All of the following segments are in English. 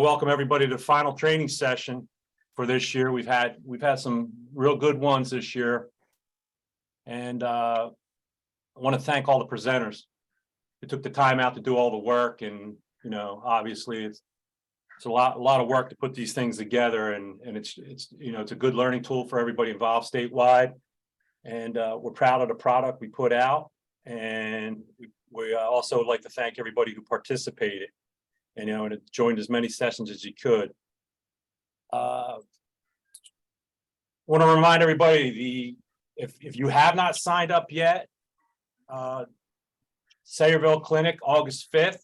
Welcome everybody to the final training session for this year. We've had some real good ones this year. And I want to thank all the presenters who took the time out to do all the work. And, you know, obviously it's a lot of work to put these things together, and it's a good learning tool for everybody involved statewide. And we're proud of the product we put out. And we also would like to thank everybody who participated and joined as many sessions as you could. Want to remind everybody, if you have not signed up yet, Sayreville Clinic, August 5th.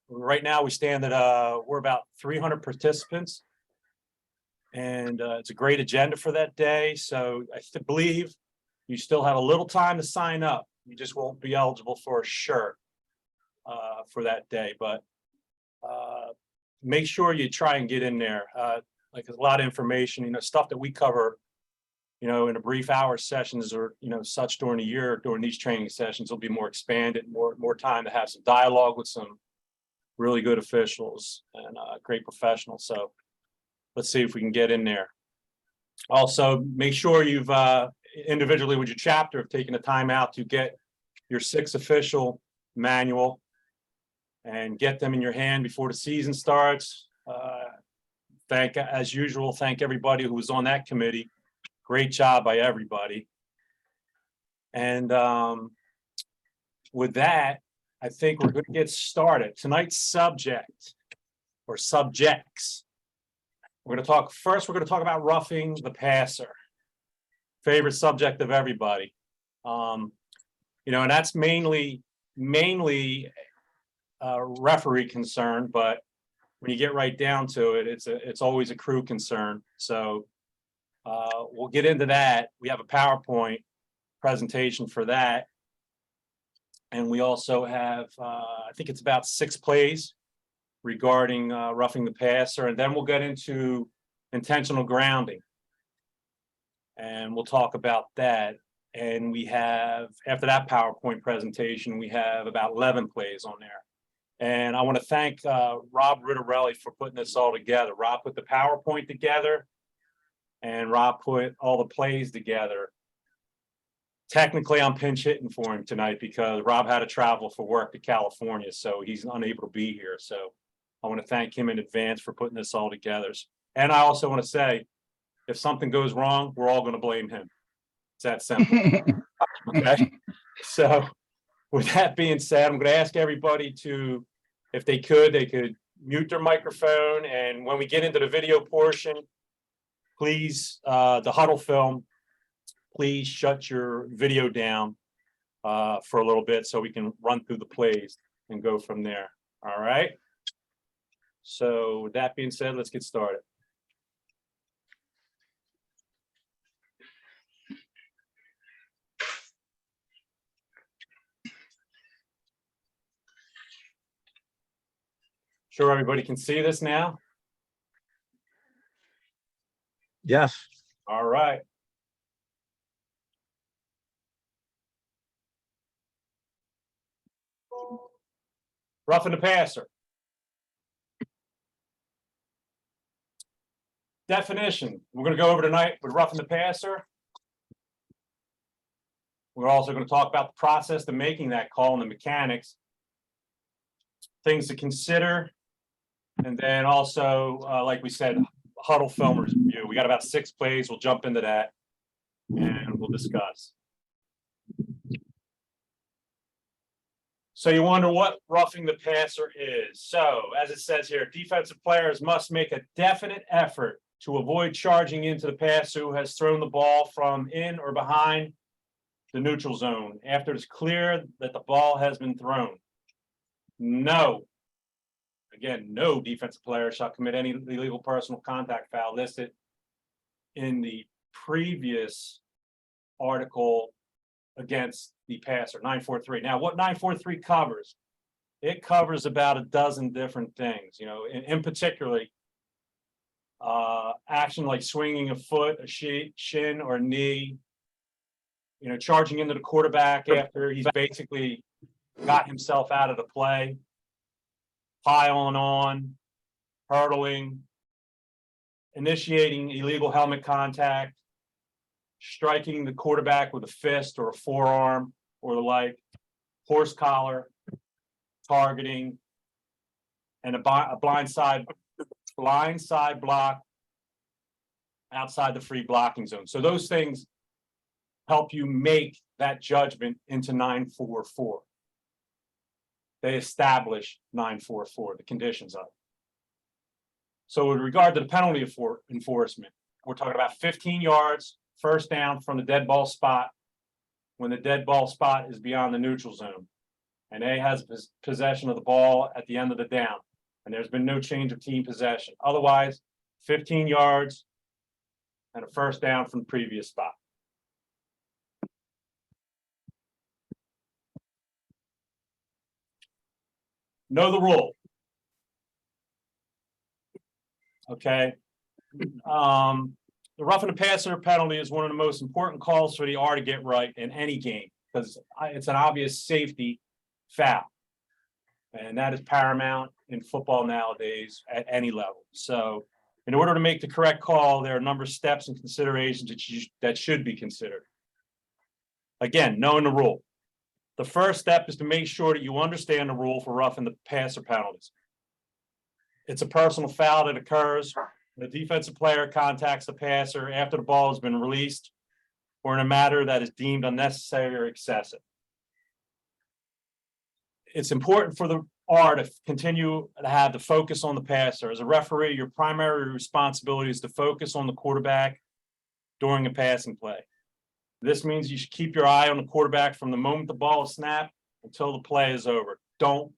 Right now we stand at we're about 300 participants, and it's a great agenda for that day. So I believe you still have a little time to sign up. You just won't be eligible for a shirt for that day, but make sure you try and get in there. Like a lot of information, stuff that we cover, in a brief hour sessions or, such during the year, during these training sessions will be more expanded, more time to have some dialogue with some really good officials and great professionals. So let's see if we can get in there. Also, make sure you've individually with your chapter have taken the time out to get your 6 official manual and get them in your hand before the season starts. As usual, thank everybody who was on that committee. Great job by everybody. And with that, I think we're going to get started. Tonight's subject or subjects. We're going to talk first. We're going to talk about roughing the passer. Favorite subject of everybody. And that's mainly referee concern, but when you get right down to it, it's always a crew concern. So we'll get into that. We have a PowerPoint presentation for that, and we also have I think it's about 6 plays regarding roughing the passer, and then we'll get into intentional grounding, and we'll talk about that. And we have, after that PowerPoint presentation, we have about 11 plays on there. And I want to thank Rob Rittarelli for putting this all together. Rob put the PowerPoint together, and Rob put all the plays together. Technically, I'm pinch hitting for him tonight because Rob had to travel for work to California, so he's unable to be here. So I want to thank him in advance for putting this all together. And I also want to say, if something goes wrong, we're all going to blame him. It's that simple. Okay. So with that being said, I'm going to ask everybody to, if they could mute their microphone. And when we get into the video portion, please, the huddle film, please shut your video down for a little bit so we can run through the plays and go from there. All right. So with that being said, let's get started. Sure, everybody can see this now? Yes. All right. Roughing the passer. Definition. We're going to go over tonight with roughing the passer. We're also going to talk about the process of making that call and the mechanics. Things to consider. And then also, like we said, huddle film review. We got about 6 plays. We'll jump into that and we'll discuss. So you wonder what roughing the passer is. So as it says here, defensive players must make a definite effort to avoid charging into the passer who has thrown the ball from in or behind the neutral zone after it's clear that the ball has been thrown. No defensive player shall commit any illegal personal contact foul listed in the previous article against the passer, 943. Now, what 943 covers? It covers about a dozen different things, in particularly action like swinging a foot, a shin, or knee, charging into the quarterback after he's basically got himself out of the play. piling on, hurdling, initiating illegal helmet contact, striking the quarterback with a fist or a forearm or the like, horse collar, targeting, and a blindside block outside the free blocking zone. So those things help you make that judgment into 9-4-4. They establish 9-4-4, the conditions of it. So with regard to the penalty enforcement, we're talking about 15 yards, first down from the dead ball spot when the dead ball spot is beyond the neutral zone. And A has possession of the ball at the end of the down. And there's been no change of team possession. Otherwise, 15 yards and a first down from the previous spot. Know the rule. Okay. The roughing the passer penalty is one of the most important calls for the R to get right in any game because it's an obvious safety foul. And that is paramount in football nowadays at any level. So in order to make the correct call, there are a number of steps and considerations that should be considered. Again, knowing the rule. The first step is to make sure that you understand the rule for roughing the passer penalties. It's a personal foul that occurs. The defensive player contacts the passer after the ball has been released or in a matter that is deemed unnecessary or excessive. It's important for the R to continue to have the focus on the passer. As a referee, your primary responsibility is to focus on the quarterback during a passing play. This means you should keep your eye on the quarterback from the moment the ball is snapped until the play is over. Don't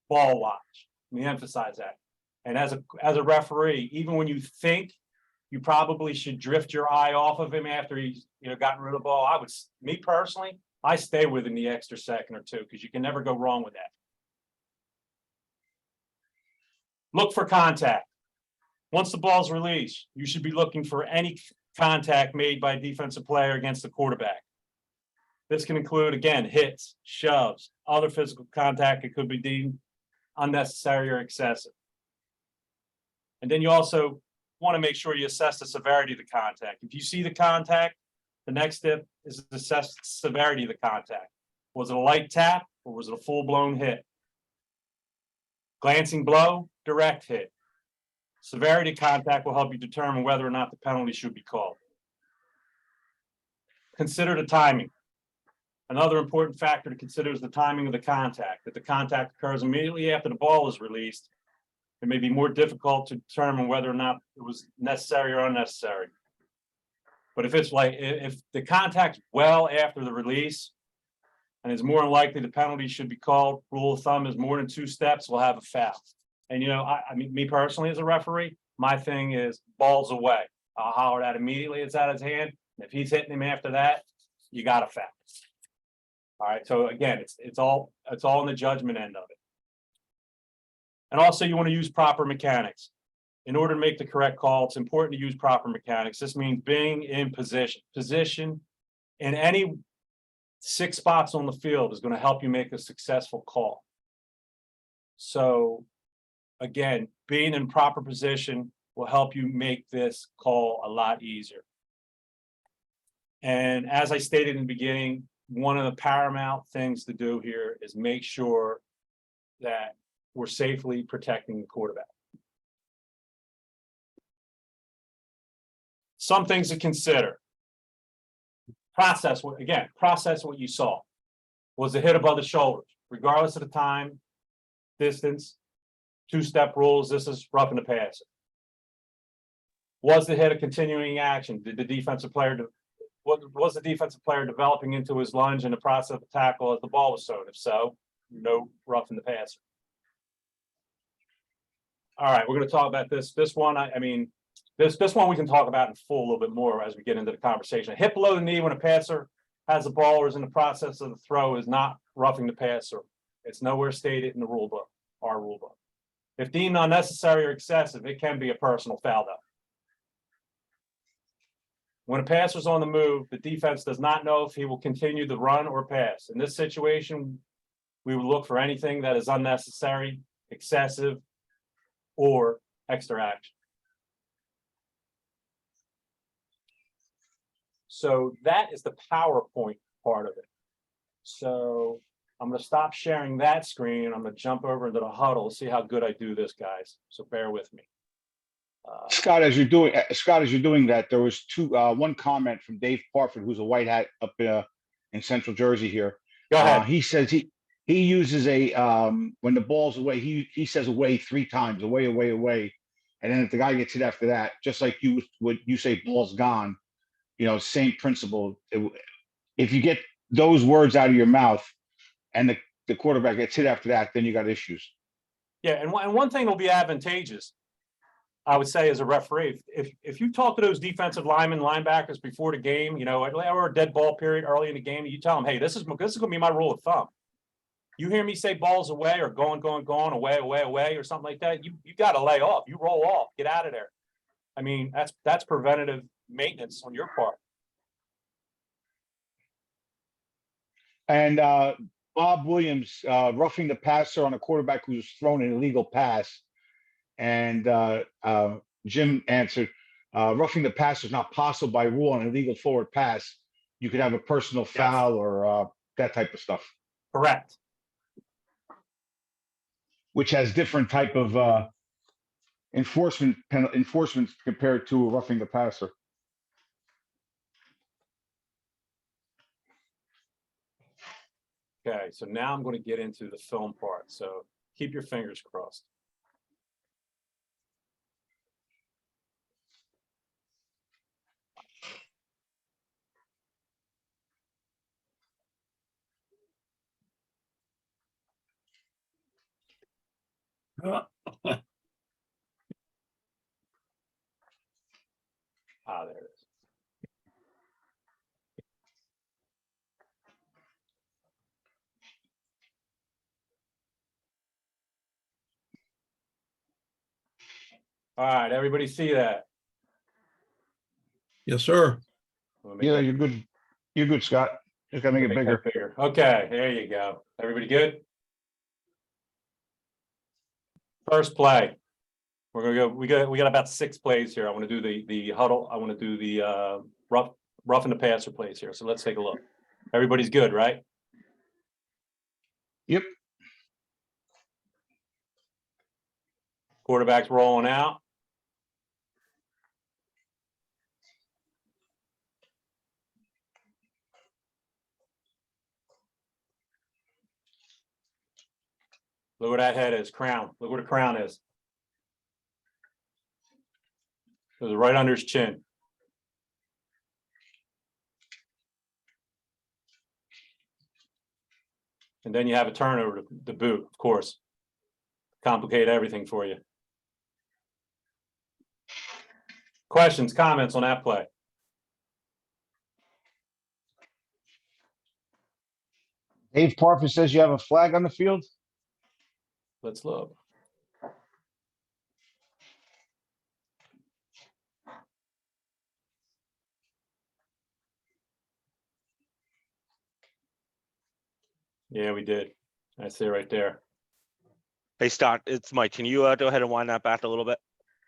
ball watch. Let me emphasize that. And as a referee, even when you think you probably should drift your eye off of him after he's gotten rid of the ball, me personally, I stay with him the extra second or two because you can never go wrong with that. Look for contact. Once the ball's released, you should be looking for any contact made by a defensive player against the quarterback. This can include, again, hits, shoves, other physical contact that could be deemed unnecessary or excessive. And then you also want to make sure you assess the severity of the contact. If you see the contact, the next step is to assess the severity of the contact. Was it a light tap or was it a full-blown hit? Glancing blow, direct hit. Severity of contact will help you determine whether or not the penalty should be called. Consider the timing. Another important factor to consider is the timing of the contact. If the contact occurs immediately after the ball is released, it may be more difficult to determine whether or not it was necessary or unnecessary. But if the contact's well after the release, and it's more than likely the penalty should be called, rule of thumb is more than 2 steps, we'll have a foul. And I mean, me personally as a referee, my thing is balls away. I'll holler that immediately it's out of his hand. And if he's hitting him after that, you got a foul. All right. So again, it's all in the judgment end of it. And also you want to use proper mechanics. In order to make the correct call, it's important to use proper mechanics. This means being in position. Position in any 6 spots on the field is going to help you make a successful call. So again, being in proper position will help you make this call a lot easier. And as I stated in the beginning, one of the paramount things to do here is make sure that we're safely protecting the quarterback. Some things to consider. Process what you saw. Was the hit above the shoulders? Regardless of the time, distance, 2-step rules, this is roughing the passer. Was the hit a continuing action? Did the defensive player was the defensive player developing into his lunge in the process of the tackle as the ball was thrown? If so, no roughing the passer. All right, we're going to talk about this. This one, this one we can talk about in full a little bit more as we get into the conversation. A hit below the knee when a passer has the ball or is in the process of the throw is not roughing the passer. It's nowhere stated in the rule book, our rule book. If deemed unnecessary or excessive, it can be a personal foul, though. When a passer's on the move, the defense does not know if he will continue the run or pass. In this situation, we would look for anything that is unnecessary excessive, or extra action. So that is the PowerPoint part of it. So I'm going to stop sharing that screen. I'm going to jump over into the huddle, see how good I do this, guys. So bear with me. Scott, as you're doing that, there was one comment from Dave Parford, who's a white hat up in Central Jersey here. Go ahead. He says he uses a when the ball's away, he says away 3 times, away, away, away, and then if the guy gets hit after that, just like you say, ball's gone. You know, same principle. If you get those words out of your mouth, and the quarterback gets hit after that, then you got issues. Yeah, and one thing will be advantageous, I would say, as a referee, if you talk to those defensive linemen, linebackers before the game, you know, or a dead ball period early in the game, you tell them, hey, this is going to be my rule of thumb. You hear me say balls away or going, away, away, away, or something like that, you got to lay off. You roll off, get out of there. I mean, that's preventative maintenance on your part. And Bob Williams roughing the passer on a quarterback who's thrown an illegal pass. And Jim answered, roughing the passer is not possible by rule on an illegal forward pass. You could have a personal foul or that type of stuff. Correct. Which has different type of enforcement compared to roughing the passer. Okay, so now I'm going to get into the film part. So keep your fingers crossed. There it is. All right, everybody see that? Yes, sir. Yeah, you're good. You're good, Scott. Just gotta make it bigger. Okay, there you go. Everybody good? First play. We're gonna go. We got about 6 plays here. I want to do the huddle. I want to do the roughing the passer plays here. So let's take a look. Everybody's good, right? Yep. Quarterback's rolling out. Look where that head is, crown. Look where the crown is. It was right under his chin. And then you have a turnover to the boot, of course. Complicate everything for you. Questions, comments on that play? Dave Parford says you have a flag on the field. Let's look. Yeah, we did. I see it right there. Hey, Scott, it's Mike. Can you go ahead and wind that back a little bit?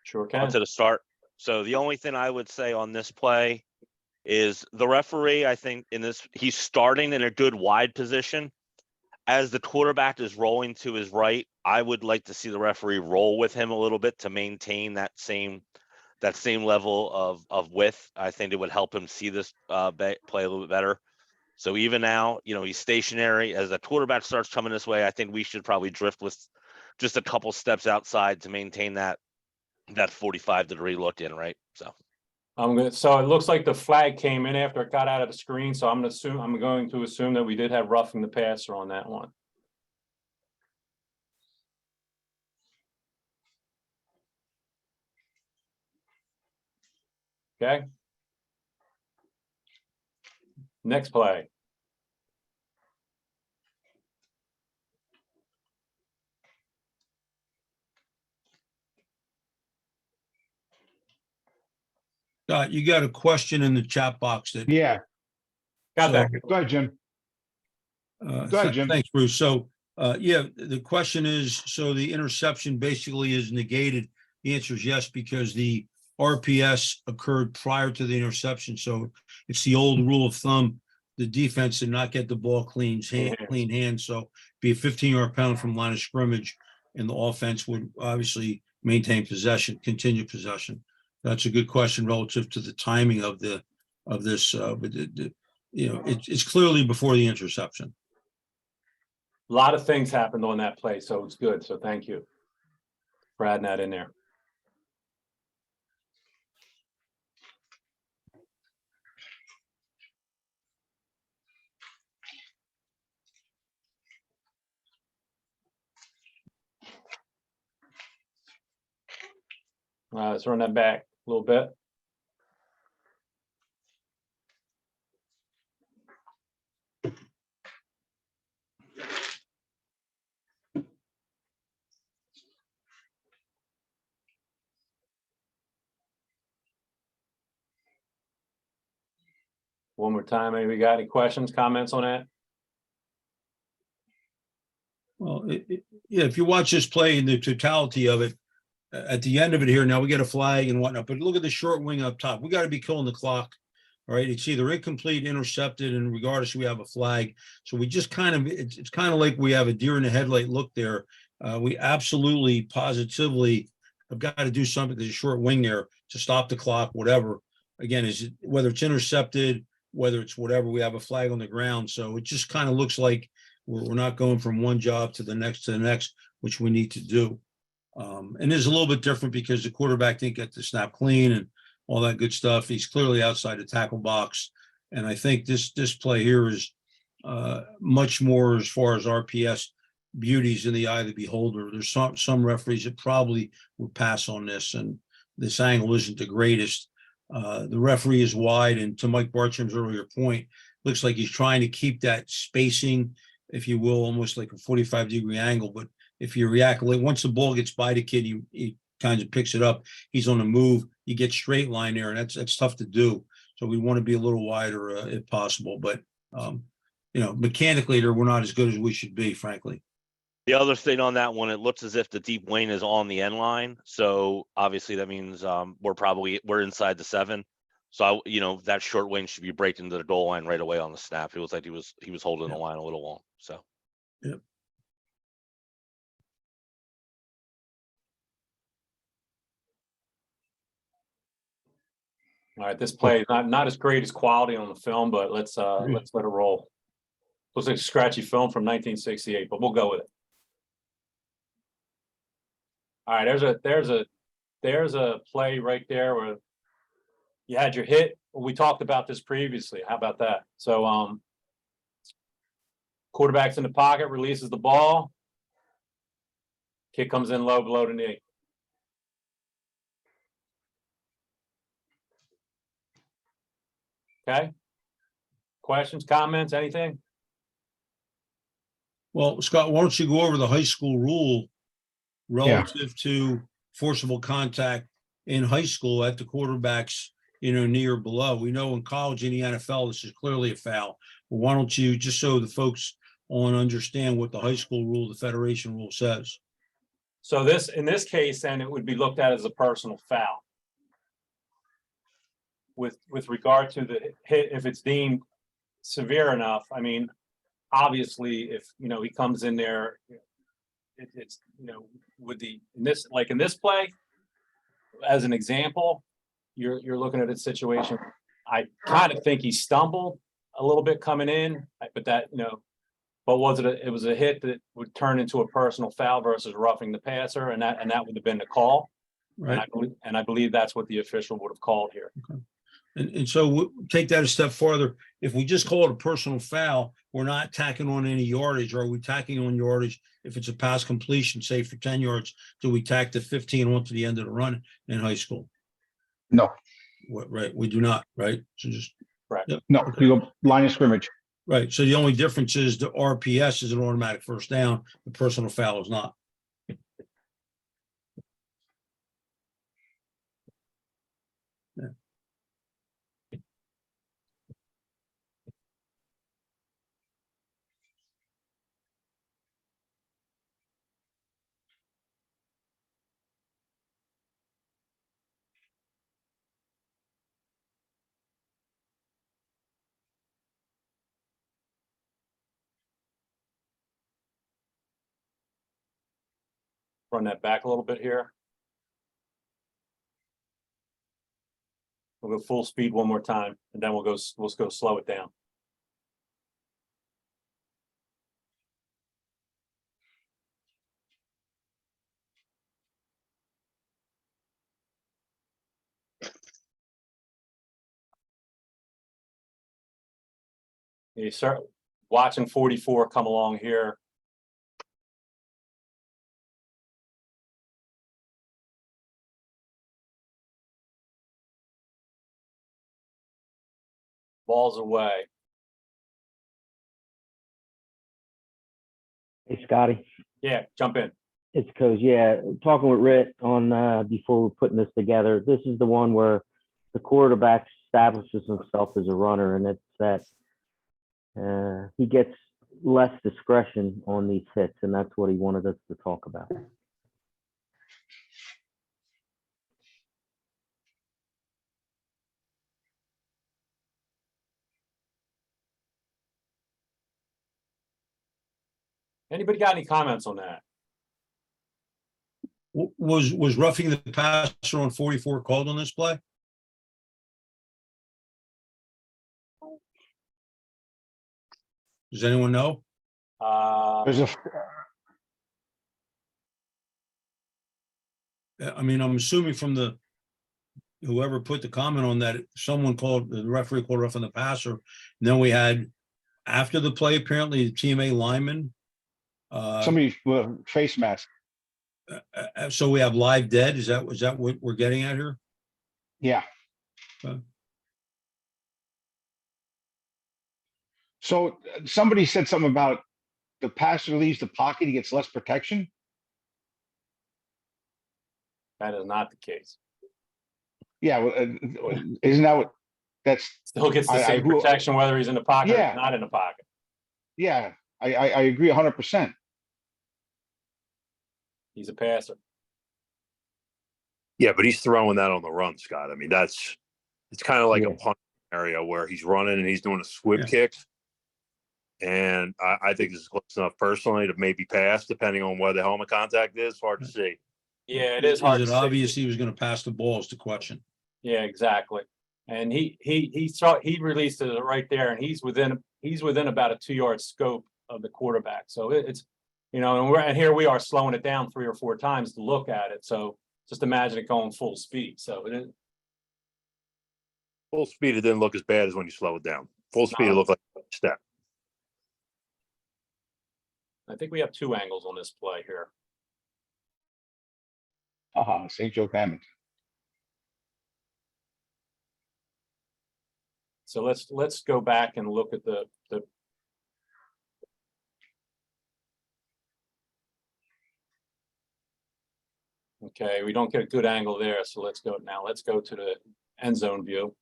Sure can. Onto the start. So the only thing I would say on this play is the referee, I think he's starting in a good wide position. As the quarterback is rolling to his right, I would like to see the referee roll with him a little bit to maintain that same level of width. I think it would help him see this play a little bit better. So even now, you know, he's stationary. As the quarterback starts coming this way, I think we should probably drift with just a couple steps outside to maintain that 45-degree look in, right? So So it looks like the flag came in after it got out of the screen. So I'm going to assume that we did have roughing the passer on that one. Okay. Next play. Scott, you got a question in the chat box that. Yeah. Got that. Go ahead, Jim. Go ahead, Jim. Thanks, Bruce. So Yeah, the question is, so the interception basically is negated. The answer is yes, because the RPS occurred prior to the interception. So it's the old rule of thumb. The defense did not get the ball clean hands. So be a 15-yard penalty from line of scrimmage, and the offense would obviously maintain possession, continue possession. That's a good question relative to the timing of this. But it's clearly before the interception. A lot of things happened on that play, so it's good. So thank you for adding that in there. Let's run that back a little bit. One more time, maybe we got any questions, comments on that? Well, yeah, if you watch this play in the totality of it, at the end of it here, now we get a flag and whatnot, but look at the short wing up top. We got to be killing the clock. All right, it's either incomplete, intercepted, and regardless, we have a flag. So we just kind of, it's kind of like we have a deer in the headlight look there. We absolutely, positively have got to do something. There's a short wing there to stop the clock, whatever. Again, whether it's intercepted, whether it's whatever, we have a flag on the ground. So it just kind of looks like we're not going from one job to the next, which we need to do. And it's a little bit different because the quarterback didn't get the snap clean and all that good stuff. He's clearly outside the tackle box. And I think this play here is much more as far as RPS beauties in the eye of the beholder. There's some referees that probably would pass on this, and this angle isn't the greatest. The referee is wide, and to Mike Bartram's earlier point, looks like he's trying to keep that spacing, if you will, almost like a 45-degree angle. But if you react, once the ball gets by the kid, he kind of picks it up. He's on the move. You get straight line there, and that's tough to do. So we want to be a little wider if possible. But mechanically, we're not as good as we should be, frankly. The other thing on that one, it looks as if the deep wing is on the end line. So obviously that means we're inside the 7. So that short wing should be breaking into the goal line right away on the snap. It was like he was holding the line a little long. So Yep. All right, this play is not as great as quality on the film, but let's let it roll. Looks like a scratchy film from 1968, but we'll go with it. All right, there's a play right there where you had your hit. We talked about this previously. How about that? So quarterback's in the pocket, releases the ball. Kick comes in low below the knee. Okay. Questions, comments, anything? Well, Scott, why don't you go over the high school rule relative to forcible contact in high school at the quarterbacks, knee or below? We know in college and the NFL, this is clearly a foul. But why don't you, just so the folks understand what the high school rule, the federation rule says? So in this case, then it would be looked at as a personal foul. With regard to the hit, if it's deemed severe enough, I mean, obviously, if he comes in there, it's in this play, as an example, you're looking at a situation. I kind of think he stumbled a little bit coming in, but but it was a hit that would turn into a personal foul versus roughing the passer, and that would have been the call. Right. And I believe that's what the official would have called here. Okay. And so we'll take that a step farther. If we just call it a personal foul, we're not tacking on any yardage. Or are we tacking on yardage if it's a pass completion, say for 10 yards? Do we tack the 15 onto the end of the run in high school? No, Right. We do not. Right. So just Correct. Yep. no, Okay. you go line of scrimmage. Right. So the only difference is the RPS is an automatic first down. The personal foul is not. Yeah. Run that back a little bit here. We'll go full speed one more time, and then we'll go slow it down. You start watching 44 come along here. Ball's away. Hey, Scotty, Yeah, jump in. it's Coach. Yeah, talking with Rick on before we're putting this together. This is the one where the quarterback establishes himself as a runner, and it's that he gets less discretion on these hits, and that's what he wanted us to talk about. Anybody got any comments on that? Was roughing the passer on 44 called on this play? Does anyone know? There's a, I mean, I'm assuming from whoever put the comment on that, someone called, the referee called roughing the passer. And then we had, after the play, apparently the TMA lineman. somebody with a face mask. So we have live dead. Is that what we're getting at here? Yeah. Okay. So somebody said something about the passer leaves the pocket, he gets less protection. That is not the case. Yeah, well, isn't that what, that's, Still gets the I same grew- protection whether he's in the pocket or Yeah. not in the pocket. yeah, I agree 100%. He's a passer. Yeah, but he's throwing that on the run, Scott. I mean, it's kind of like Yeah. a punt area where he's running and he's doing a squib Yeah. kick. And I think this is close enough personally to maybe pass, depending on where the helmet contact is. Hard to see. Yeah, it is hard. Is to it see. obvious he was going to pass the ball is the question. Yeah, exactly. And he released it right there, and he's within about a 2-yard scope of the quarterback. So it's, you know, and here we are slowing it down 3 or 4 times to look at it. So just imagine it going full speed. So it is. Full speed, it didn't look as bad as when you slow it down. Full speed, it looked like a step. I think we have 2 angles on this play here. St. Joe Hammond. So let's go back and look at the. Okay, we don't get a good angle there, so let's go to the end zone view.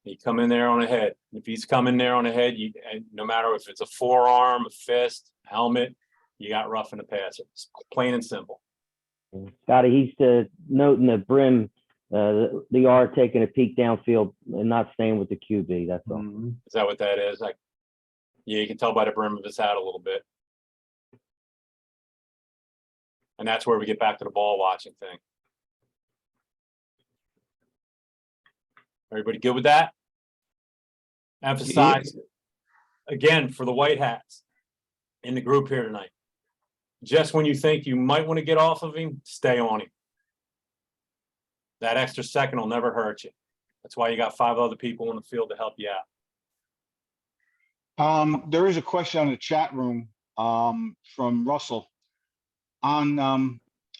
You come in there on a head. If he's coming there on a head, and no matter if it's a forearm, a fist, helmet, you got roughing the passer. It's plain and simple. Scotty, he's noting the brim, the R taking a peek downfield and not staying with the QB. That's all. Is that what that is? Like, yeah, you can tell by the brim of his hat a little bit. And that's where we get back to the ball watching thing. Everybody good with that? Emphasize, again, for the white hats in the group here tonight. Just when you think you might want to get off of him, stay on him. That extra second will never hurt you. That's why you got 5 other people in the field to help you out. There is a question on the chat room from Russell on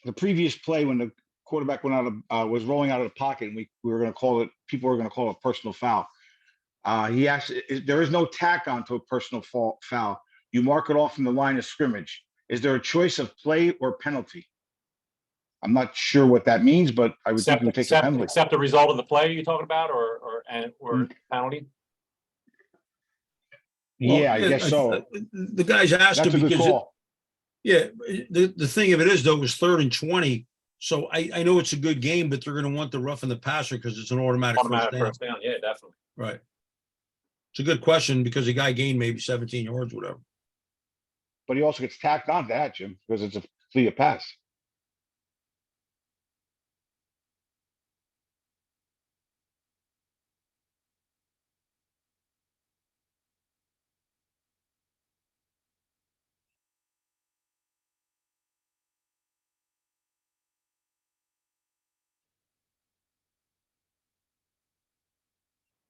the previous play when the quarterback went out of was rolling out of the pocket, and we were going to call it. People were going to call it a personal foul. He asked, there is no tack onto a personal foul. You mark it off from the line of scrimmage. Is there a choice of play or penalty? I'm not sure what that means, but I would think we would take a penalty. Except the result of the play you're talking about, or penalty. Yeah, I guess so. The guy's asked That's a him good because, call. yeah, the thing of it is though, it was 3rd and 20. So I know it's a good game, but they're gonna want the rough and the passer because it's an automatic first Automatic down. first down, yeah, definitely. Right. It's a good question because the guy gained maybe 17 yards, whatever. But he also gets tacked on to that, Jim, because it's a complete pass.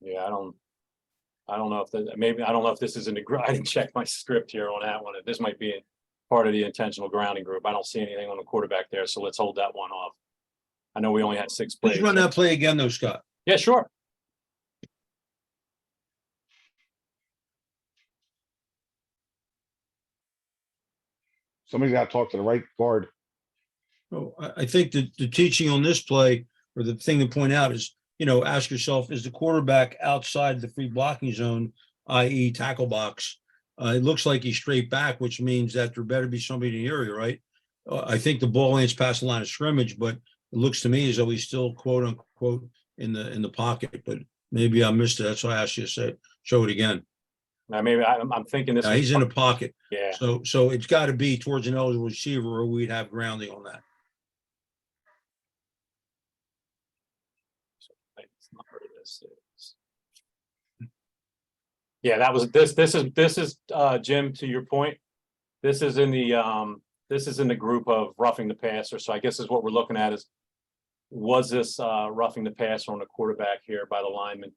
Yeah, I don't know if that, maybe, I don't know if this is in the, I didn't check my script here on that one. This might be part of the intentional grounding group. I don't see anything on the quarterback there, so let's hold that one off. I know we only had 6 plays. Please run that play again though, Scott. Yeah, sure. Somebody's got to talk to the right guard. So I think that the teaching on this play, or the thing to point out is, ask yourself, is the quarterback outside the free blocking zone, i.e. tackle box? It looks like he's straight back, which means that there better be somebody in the area, right? I think the ball lands past the line of scrimmage, but it looks to me as though he's still quote unquote in the pocket, but maybe I missed it. That's why I asked you to show it again. Now, maybe I'm thinking this. He's in a pocket. Yeah. So it's got to be towards an eligible receiver or we'd have grounding on that. Yeah, that was this is Jim, to your point. This is in the group of roughing the passer. So I guess is what we're looking at is, was this roughing the passer on the quarterback here by the lineman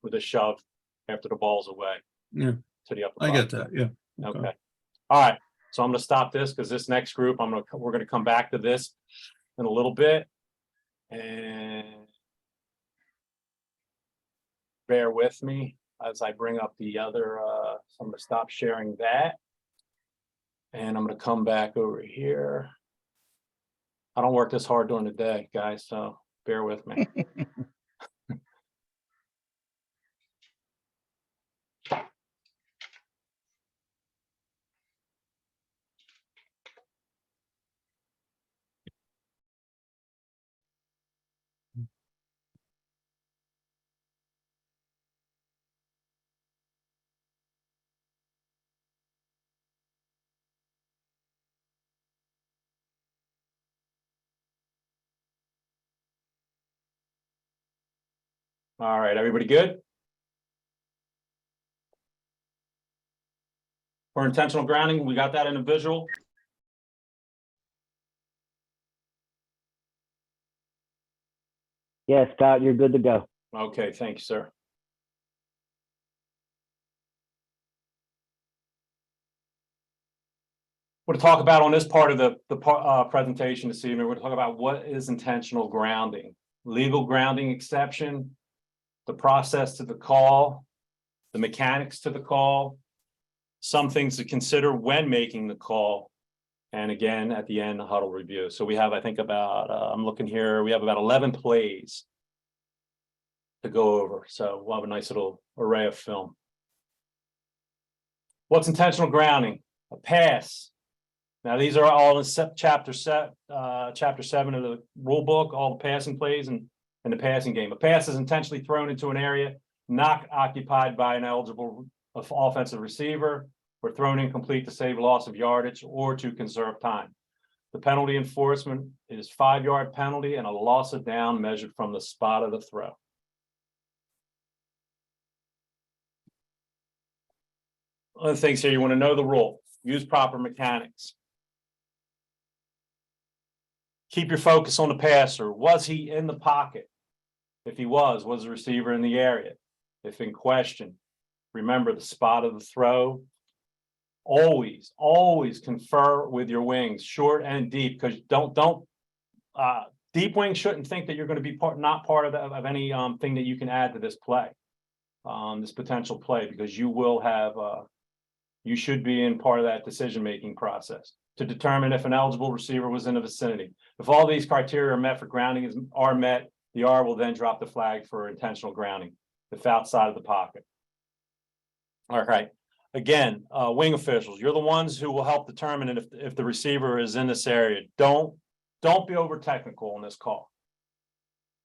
with a shove after the ball's away? Yeah. To the upper. I get that. Yeah. Okay. All right. So I'm gonna stop this because this next group, we're gonna come back to this in a little bit. And bear with me as I bring up the other, so I'm gonna stop sharing that. And I'm gonna come back over here. I don't work this hard during the day, guys, so bear with me. All right, everybody good? For intentional grounding, we got that in a visual. Yeah, Scott, you're good to go. Okay, thank you, sir. We're to talk about on this part of the presentation this evening, we're to talk about what is intentional grounding, legal grounding exception, the process to the call, the mechanics to the call, some things to consider when making the call, and again, at the end, the huddle review. So we have, I think about, I'm looking here, we have about 11 plays to go over. So we'll have a nice little array of film. What's intentional grounding? A pass. Now, these are all in chapter 7 of the rule book, all the passing plays and the passing game. A pass is intentionally thrown into an area not occupied by an eligible offensive receiver, or thrown incomplete to save loss of yardage or to conserve time. The penalty enforcement is 5-yard penalty and a loss of down measured from the spot of the throw. Other things here, you want to know the rule, use proper mechanics. Keep your focus on the passer. Was he in the pocket? If he was the receiver in the area? If in question, remember the spot of the throw. Always confer with your wings, short and deep, because deep wings shouldn't think that you're going to be not part of any thing that you can add to this play, this potential play, because you will have you should be in part of that decision-making process to determine if an eligible receiver was in the vicinity. If all these criteria are met for grounding are met, the R will then drop the flag for intentional grounding, if outside of the pocket. All right. Again, wing officials, you're the ones who will help determine if the receiver is in this area. Don't don't be over technical in this call.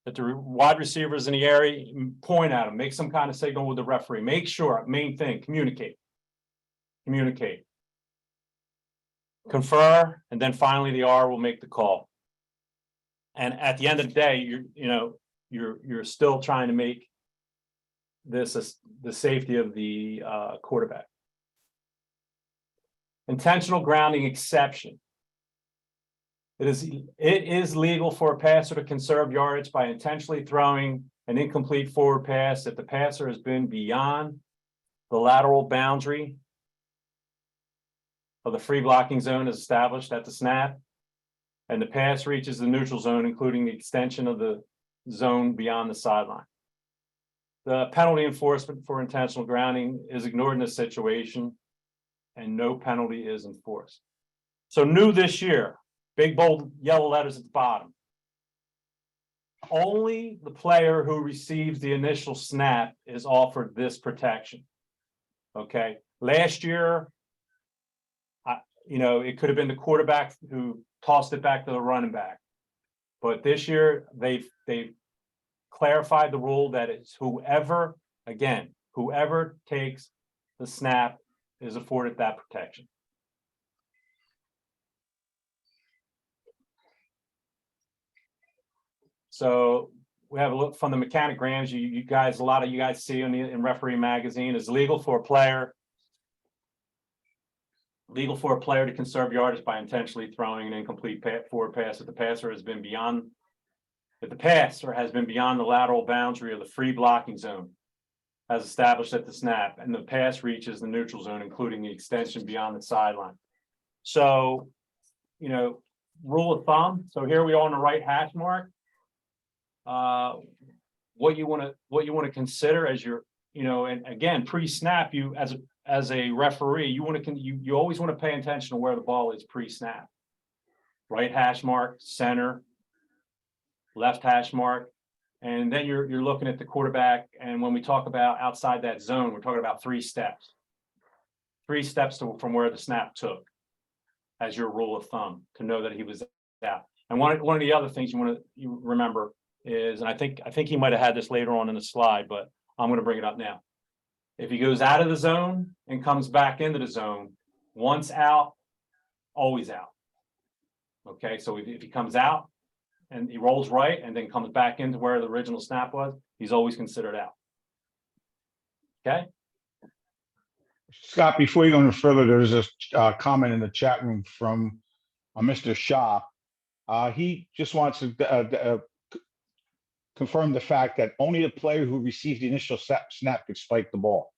If the wide receivers in the area, point at them, make some kind of signal with the referee. Make sure, main thing, communicate. Communicate. Confer, and then finally the R will make the call. And at the end of the day, you're still trying to make this the safety of the quarterback. Intentional grounding exception. It is legal for a passer to conserve yardage by intentionally throwing an incomplete forward pass if the passer has been beyond the lateral boundary of the free blocking zone as established at the snap, and the pass reaches the neutral zone, including the extension of the zone beyond the sideline. The penalty enforcement for intentional grounding is ignored in this situation, and no penalty is enforced. So new this year, big bold yellow letters at the bottom. Only the player who receives the initial snap is offered this protection. Okay, last year, it could have been the quarterback who tossed it back to the running back. But this year, they've clarified the rule that it's whoever takes the snap is afforded that protection. So we have a look from the mechanigrams. You guys, a lot of you guys see in Referee Magazine is legal for a player to conserve yardage by intentionally throwing an incomplete forward pass if the passer has been beyond the lateral boundary of the free blocking zone as established at the snap, and the pass reaches the neutral zone, including the extension beyond the sideline. So, rule of thumb. So here we are on the right hash mark. What you want to consider as your, and again, pre-snap, you as a referee, you always want to pay attention to where the ball is pre-snap. Right hash mark, center, left hash mark, and then you're looking at the quarterback. And when we talk about outside that zone, we're talking about 3 steps. 3 steps from where the snap took, as your rule of thumb, to know that he was out. And one of the other things you remember is, and I think he might have had this later on in the slide, but I'm going to bring it up now. If he goes out of the zone and comes back into the zone, once out, always out. Okay, so if he comes out and he rolls right and then comes back into where the original snap was, he's always considered out. Okay. Scott, before you go any further, there's a comment in the chat room from Mr. Shah. He just wants to confirm the fact that only the player who received the initial snap could spike the ball.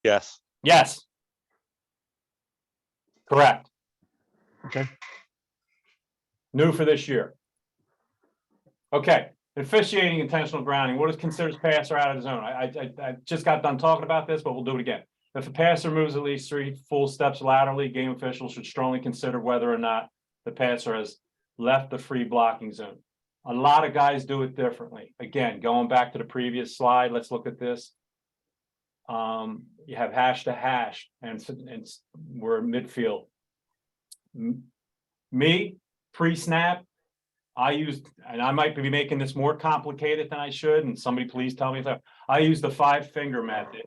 Yes. Yes. Correct. Okay. New for this year. Okay. Officiating intentional grounding. What is considered passer out of the zone? I just got done talking about this, but we'll do it again. If a passer moves at least 3 full steps laterally, game officials should strongly consider whether or not the passer has left the free blocking zone. A lot of guys do it differently. Again, going back to the previous slide, let's look at this. You have hash to hash, and we're midfield. Me, pre-snap, and I might be making this more complicated than I should, and somebody please tell me that. I use the 5-finger method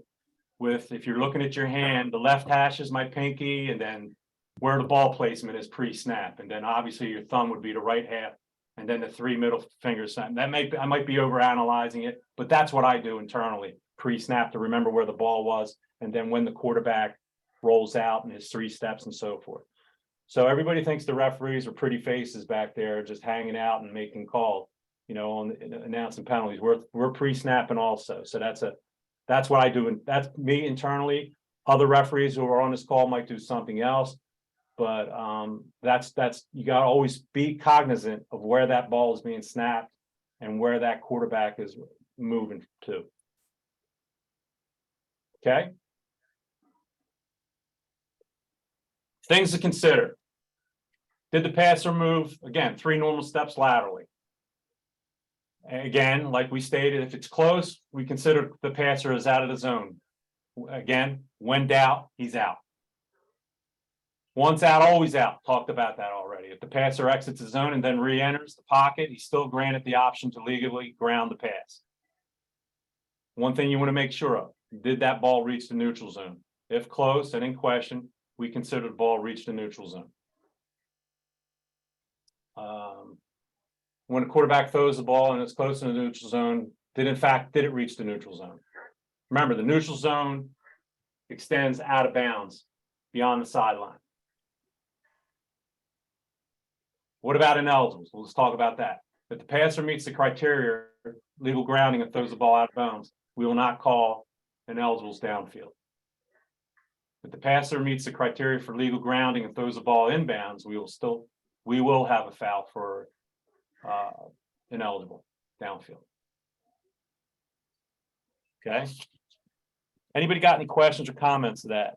with, if you're looking at your hand, the left hash is my pinky, and then where the ball placement is pre-snap. And then obviously your thumb would be the right half, and then the 3 middle fingers. I might be over analyzing it, but that's what I do internally, pre-snap, to remember where the ball was, and then when the quarterback rolls out and his 3 steps and so forth. So everybody thinks the referees are pretty faces back there just hanging out and making calls, on announcing penalties. We're pre-snapping also. So that's what I do, and that's me internally. Other referees who are on this call might do something else. But that's you got to always be cognizant of where that ball is being snapped and where that quarterback is moving to. Okay. Things to consider. Did the passer move? Again, 3 normal steps laterally. Again, like we stated, if it's close, we consider the passer is out of the zone. Again, when doubt, he's out. Once out, always out. Talked about that already. If the passer exits the zone and then re-enters the pocket, he's still granted the option to legally ground the pass. One thing you want to make sure of, did that ball reach the neutral zone? If close and in question, we consider the ball reached the neutral zone. When a quarterback throws the ball and it's close to the neutral zone, did it reach the neutral zone? Remember, the neutral zone extends out of bounds beyond the sideline. What about ineligibles? Well, let's talk about that. If the passer meets the criteria, legal grounding, and throws the ball out of bounds, we will not call ineligibles downfield. If the passer meets the criteria for legal grounding and throws the ball inbounds, we will have a foul for ineligible downfield. Okay. Anybody got any questions or comments to that?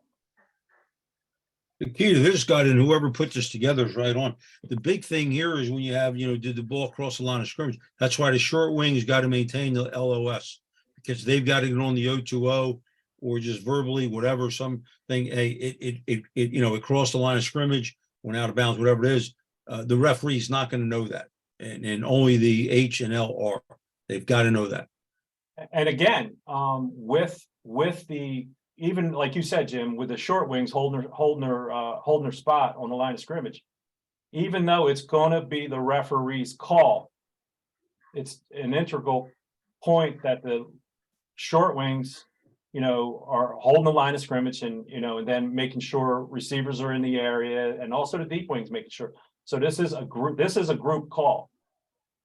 The key to this, Scott, and whoever put this together is right on. The big thing here is when you have, did the ball cross the line of scrimmage? That's why the short wings got to maintain the LOS, because they've got to get on the 0-2-0 or just verbally, whatever, something, hey, it crossed the line of scrimmage, went out of bounds, whatever it is. The referee's not going to know that. And only the H and L are. They've got to know that. And again, with the, even like you said, Jim, with the short wings holding their spot on the line of scrimmage, even though it's going to be the referee's call, it's an integral point that the short wings, are holding the line of scrimmage and then making sure receivers are in the area, and also the deep wings making sure. So this is a group call.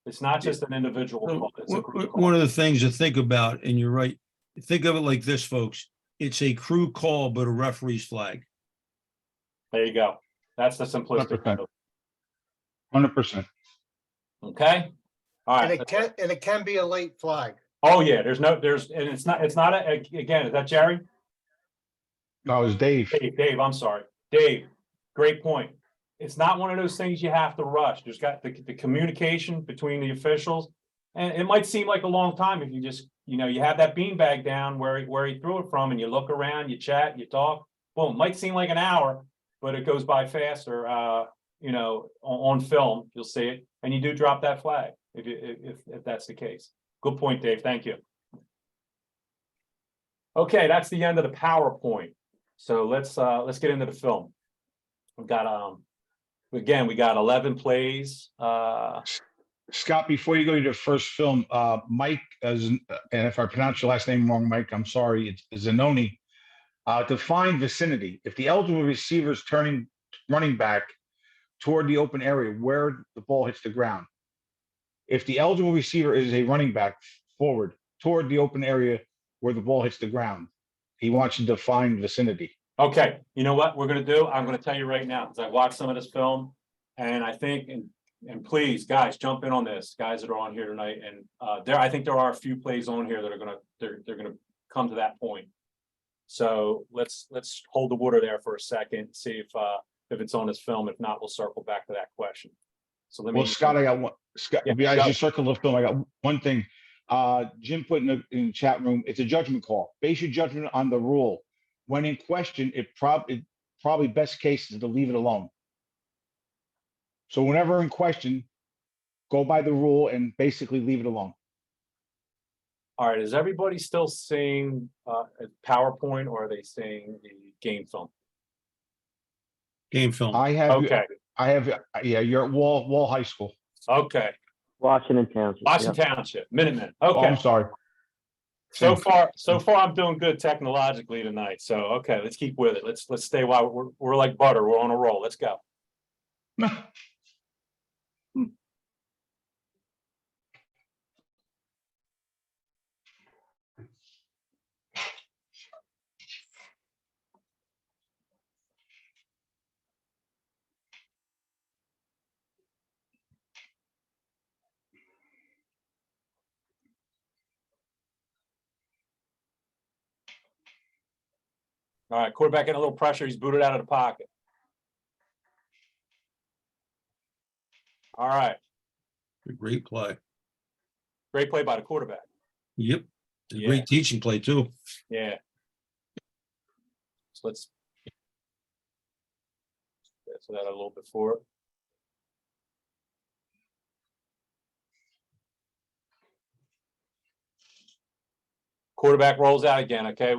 It's not just an individual call. It's a group call. One of the things to think about, and you're right, think of it like this, folks. It's a crew call, but a referee's flag. There you go. That's the simplistic. 100%. 100%. Okay. All And right. it can be a late flag. Oh, yeah, and it's not again, is that Jerry? No, it was Dave. Dave, I'm sorry. Dave, great point. It's not one of those things you have to rush. There's got the communication between the officials. And it might seem like a long time if you just, you have that beanbag down where he threw it from, and you look around, you chat, you talk. Boom, it might seem like an hour, but it goes by faster. On film, you'll see it, and you do drop that flag if that's the case. Good point, Dave. Thank you. Okay, that's the end of the PowerPoint. So let's get into the film. We've got we got 11 plays. Scott, before you go to your first film, Mike, and if I pronounce your last name wrong, Mike, I'm sorry, it's Zanoni. Define vicinity. If the eligible receiver is running back toward the open area where the ball hits the ground. If the eligible receiver is a running back forward toward the open area where the ball hits the ground, he wants to define vicinity. Okay, you know what we're going to do? I'm going to tell you right now, because I watched some of this film, and I think, and please, guys, jump in on this, guys that are on here tonight. And I think there are a few plays on here that are they're going to come to that point. So let's hold the water there for a second, see if it's on this film. If not, we'll circle back to that question. So let me. Well, Scott, I got one. Scott, Yeah, as go. you circle the film, I got one thing. Jim put in the chat room, it's a judgment call. Base your judgment on the rule. When in question, it probably best case is to leave it alone. So whenever in question, go by the rule and basically leave it alone. All right, is everybody still seeing a PowerPoint, or are they seeing the game film? Game film. I have, Okay, yeah, you're at Wall High School. okay. Washington Township. Washington Township, Minutemen. Oh, I'm Okay, sorry. so far I'm doing good technologically tonight. So, okay, let's keep with it. Let's stay while we're like butter. We're on a roll. Let's go. All right, quarterback getting a little pressure. He's booted out of the pocket. All right, A great play. great play by the quarterback. Yep. A Yeah. great teaching play too. Yeah. So let's. so that a little bit forward. Quarterback rolls out again, okay?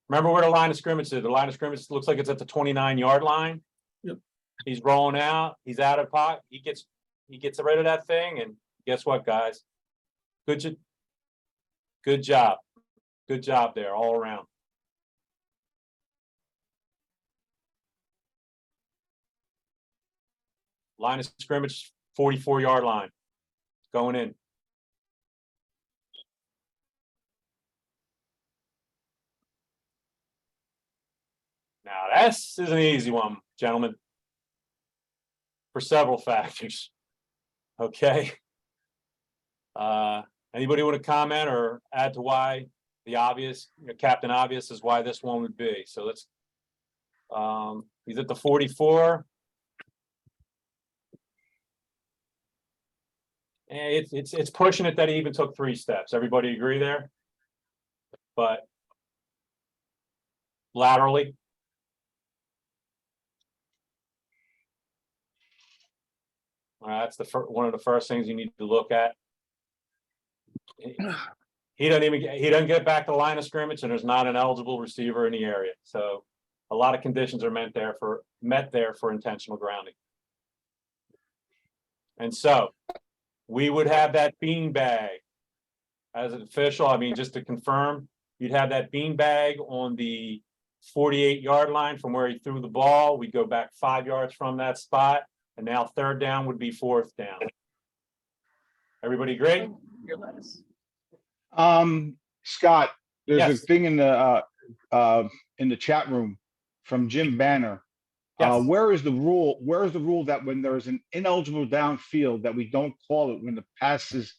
Remember where the line of scrimmage is. The line of scrimmage looks like it's at the 29-yard line. Yep. He's rolling out, he's out of pocket, he gets rid of that thing, and guess what, guys? Good job. Good job there, all around. Line of scrimmage, 44-yard line. Going in. Now, this is an easy one, gentlemen. For several factors. Okay. Anybody want to comment or add to why the obvious, Captain Obvious is why this one would be? So let's, he's at the 44. And it's pushing it that he even took 3 steps. Everybody agree there? But laterally. That's one of the first things you need to look at. He doesn't get back to the line of scrimmage, and there's not an eligible receiver in the area. So a lot of conditions are met there for intentional grounding. And so we would have that beanbag as an official. I mean, just to confirm, you'd have that beanbag on the 48-yard line from where he threw the ball. We'd go back 5 yards from that spot. And now 3rd down would be 4th down. Everybody agree? Scott, there's Yes. a thing in the chat room from Jim Banner. Yes. Where is the rule that when there is an ineligible downfield that we don't call it when the passer is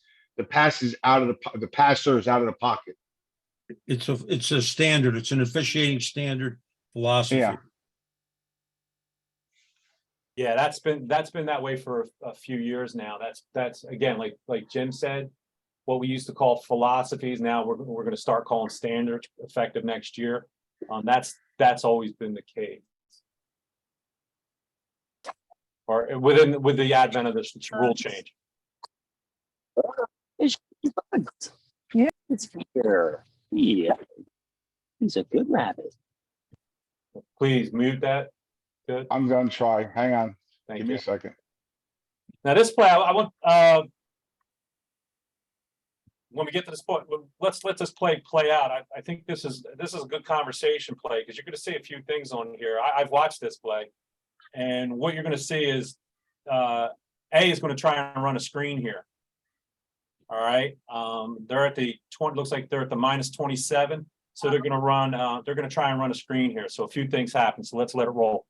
out of the pocket? It's a standard. It's an officiating standard philosophy. Yeah. Yeah, that's been that way for a few years now. That's again, like Jim said, what we used to call philosophies. Now we're going to start calling standards effective next year. That's always been the case. Or with the advent of this rule change. Yeah, it's here. Yeah, he's a good rabbit. Please mute that. Good. I'm gonna try. Hang on. Thank Give me you. a second. Now this play, I want when we get to this point, let's let this play out. I think this is a good conversation play because you're going to see a few things on here. I've watched this play, and what you're going to see is A is going to try and run a screen here. All right, they're at the 20. Looks like they're at the -27, so they're going to run. They're going to try and run a screen here. So a few things happen. So let's let it roll.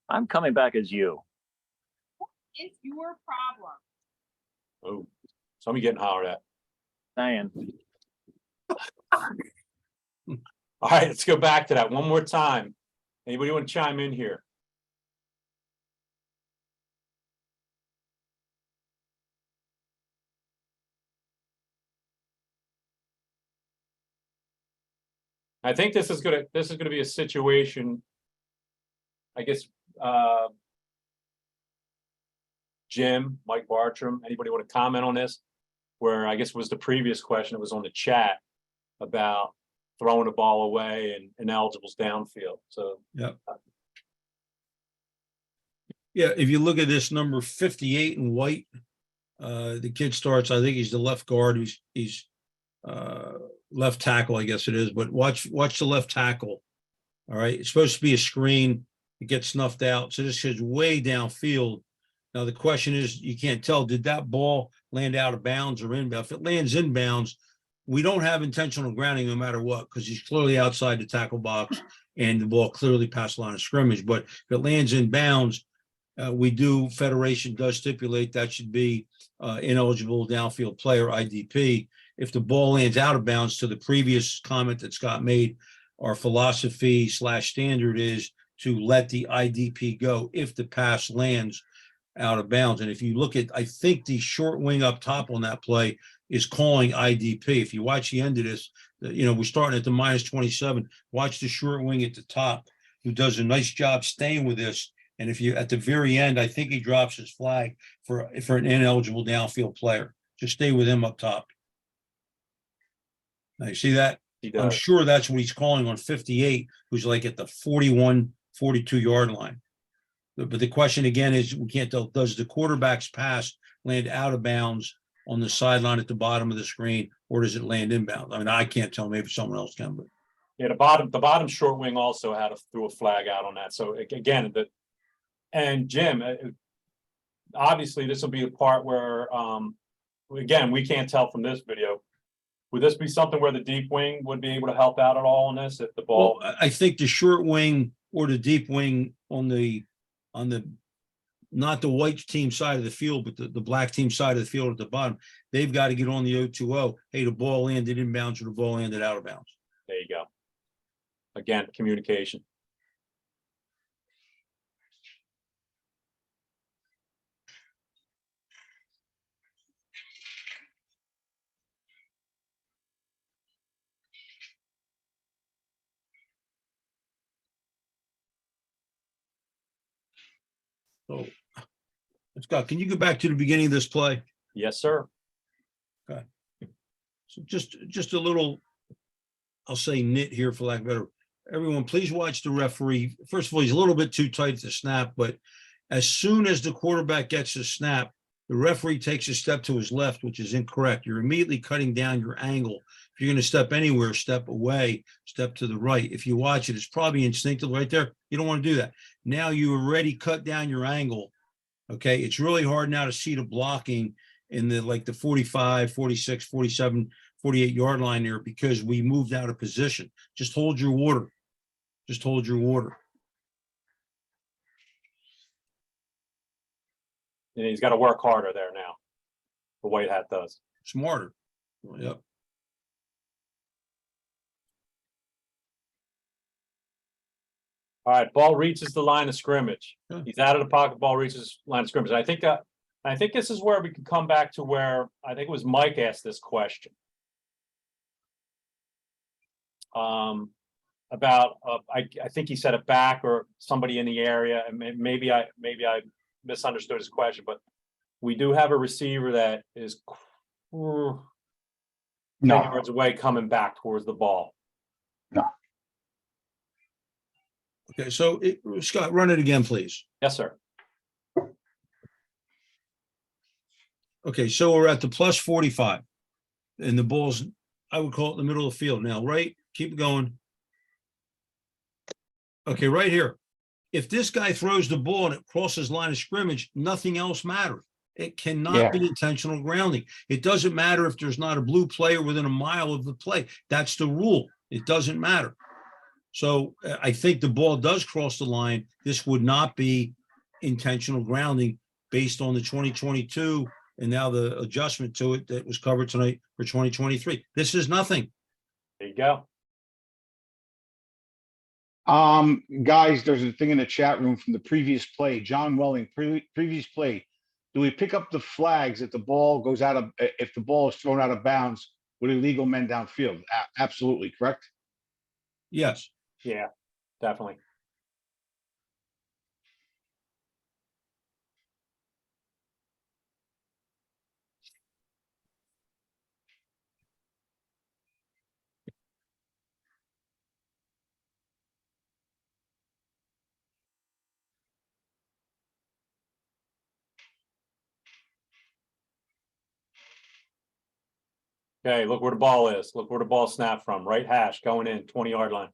I'm coming back as you. It's your problem. Oh, somebody getting hollered at. Saying, All right, let's go back to that one more time. Anybody want to chime in here? I think this is gonna be a situation. I guess Jim, Mike Bartram, anybody want to comment on this? Where I guess was the previous question, it was on the chat about throwing the ball away and ineligibles downfield. So Yeah, if you look at this number 58 in white, the kid starts, I think he's the left guard. He's left tackle, I guess it is, but watch the left tackle. All right, it's supposed to be a screen. It gets snuffed out. So this is way downfield. Now the question is, you can't tell, did that ball land out of bounds or inbound? If it lands inbounds, we don't have intentional grounding no matter what, because he's clearly outside the tackle box and the ball clearly passed the line of scrimmage. But if it lands in bounds, Federation does stipulate that should be ineligible downfield player, IDP. If the ball lands out of bounds, to the previous comment that Scott made, our philosophy / standard is to let the IDP go if the pass lands out of bounds. And if you look at, I think the short wing up top on that play is calling IDP. If you watch the end of this, we're starting at the -27. Watch the short wing at the top, who does a nice job staying with this. And if you, at the very end, I think he drops his flag for an ineligible downfield player. Just stay with him up top. Now, you see that? He I'm does. sure that's what he's calling on 58, who's like at the 41, 42 yard line. But the question again is, we can't tell, does the quarterback's pass land out of bounds on the sideline at the bottom of the screen, or does it land inbounds? I mean, I can't tell, maybe someone else can, but Yeah, the bottom short wing also threw a flag out on that. So again, and Jim, obviously this will be the part where, again, we can't tell from this video. Would this be something where the deep wing would be able to help out at all on this if the ball? well, I think the short wing or the deep wing on the not the white team side of the field, but the black team side of the field at the bottom, they've got to get on the 0-2-0. Hey, the ball landed inbounds or the ball landed out of bounds. There you go. Again, communication. So, Scott, can you go back to the beginning of this play? Yes, sir. So just a little, I'll say nit here for lack of better. Everyone, please watch the referee. First of all, he's a little bit too tight to snap, but as soon as the quarterback gets a snap, the referee takes a step to his left, which is incorrect. You're immediately cutting down your angle. If you're going to step anywhere, step away, step to the right. If you watch it, it's probably instinctive right there. You don't want to do that. Now you already cut down your angle. Okay. It's really hard now to see the blocking in the 45, 46, 47, 48 yard line there because we moved out of position. Just hold your water. Just hold your water. And he's got to work harder there now. The white hat does. Smarter. Yep. All right, ball reaches the line of scrimmage. Yeah. He's out of the pocket, ball reaches line of scrimmage. I think this is where we can come back to where I think it was Mike asked this question. About I think he said a back or somebody in the area, and maybe I misunderstood his question, but we do have a receiver that is 10 No, yards away coming back towards the ball. Okay. So Scott, run it again, please. Yes, sir. Okay. So we're at the plus 45 and the ball's, I would call it the middle of the field now, right? Keep going. Okay. Right here. If this guy throws the ball and it crosses line of scrimmage, nothing else matters. It cannot be intentional grounding. It doesn't matter if there's not a blue player within a mile of the play. That's the rule. It doesn't matter. So I think the ball does cross the line. This would not be intentional grounding based on the 2022 and now the adjustment to it that was covered tonight for 2023. This is nothing. There you go. Guys, there's a thing in the chat room from the previous play, John Welling, previous play. Do we pick up the flags if the ball goes out of, if the ball is thrown out of bounds with illegal men downfield? Absolutely, correct? Yes. Yeah, definitely. Okay, look where the ball is. Look where the ball snapped from. Right hash going in 20-yard line.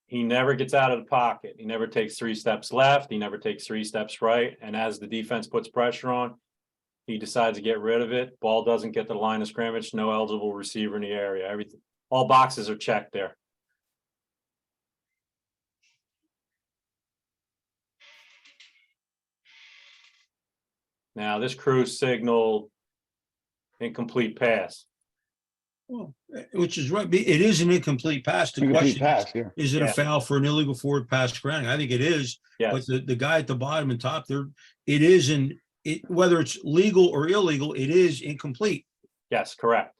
He never gets out of the pocket. He never takes 3 steps left. He never takes 3 steps right. And as the defense puts pressure on, he decides to get rid of it. Ball doesn't get to the line of scrimmage. No eligible receiver in the area. Everything, all boxes are checked there. Now this crew signaled incomplete pass. Well, which is right. It is an incomplete pass. The Incomplete question is, pass, yeah. is it a Yeah. foul for an illegal forward pass grounding? I think it is. But Yes, the guy at the bottom and top there, it is whether it's legal or illegal, it is incomplete. yes, correct.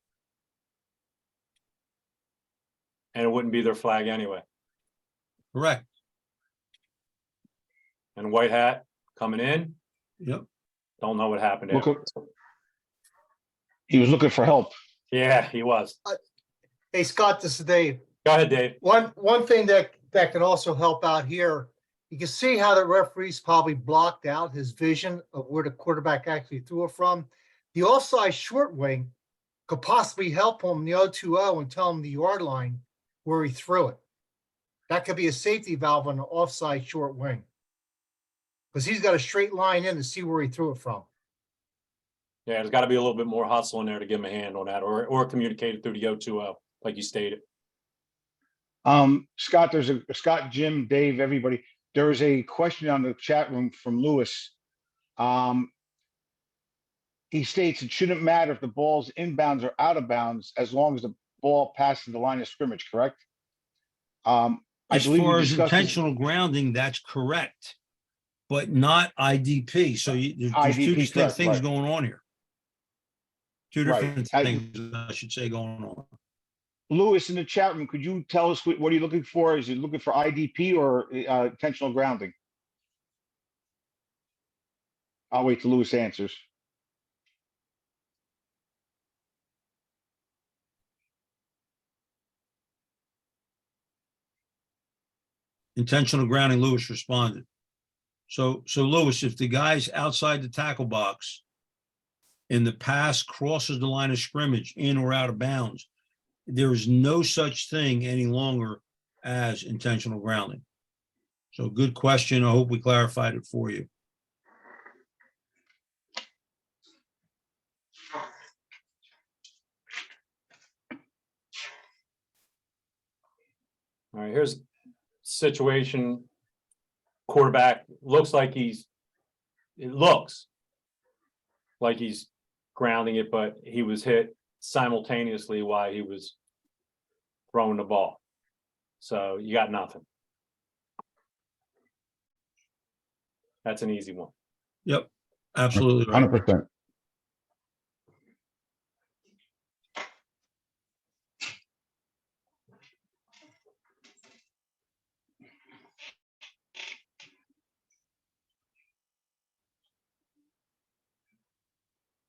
And it wouldn't be their flag anyway. Correct. And white hat coming in, Yep. don't know what happened Look there. at- He was looking for help. Yeah, he was. Hey, Scott, this is Dave. Go ahead, Dave. One thing that can also help out here, you can see how the referees probably blocked out his vision of where the quarterback actually threw it from. The offside short wing could possibly help him in the 0-2-0 and tell him the yard line where he threw it. That could be a safety valve on the offside short wing. Because he's got a straight line in to see where he threw it from. Yeah, there's got to be a little bit more hustle in there to give him a hand on that, or communicate it through the 0-2-0, like you stated. Scott, Scott, Jim, Dave, everybody. There is a question on the chat room from Lewis. He states it shouldn't matter if the ball's inbounds or out of bounds as long as the ball passes the line of scrimmage, correct? I As believe we far as discussed this- intentional grounding, that's correct. But not IDP. So there's two IDP, distinct correct, things right. going on here. Two Right. different things, I should say, going on. Lewis, in the chat room, could you tell us what are you looking for? Is it looking for IDP or intentional grounding? I'll wait till Lewis answers. Intentional grounding, Lewis responded. So Lewis, if the guy's outside the tackle box and the pass crosses the line of scrimmage in or out of bounds, there is no such thing any longer as intentional grounding. So good question. I hope we clarified it for you. All right, here's situation. Quarterback looks like it looks like he's grounding it, but he was hit simultaneously while he was throwing the ball. So you got nothing. That's an easy one. Yep, absolutely right. 100%.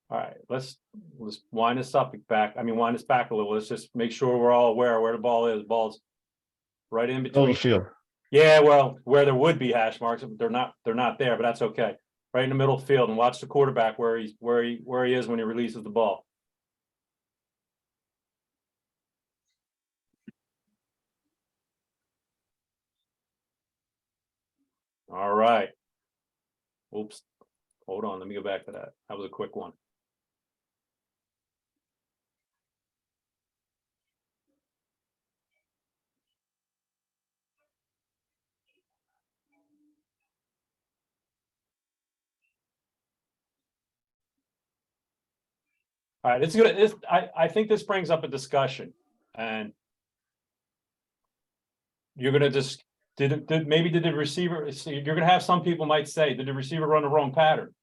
All right, let's wind this up back. I mean, wind this back a little. Let's just make sure we're all aware where the ball is. Ball's right in Middle between. of the field. Yeah, well, where there would be hash marks, they're not there, but that's okay. Right in the middle of the field, and watch the quarterback where he is when he releases the ball. All right. Oops. Hold on, let me go back to that. That was a quick one. All right, it's good. I think this brings up a discussion, and you're gonna just did the receiver? You're gonna have some people might say, did the receiver run the wrong pattern?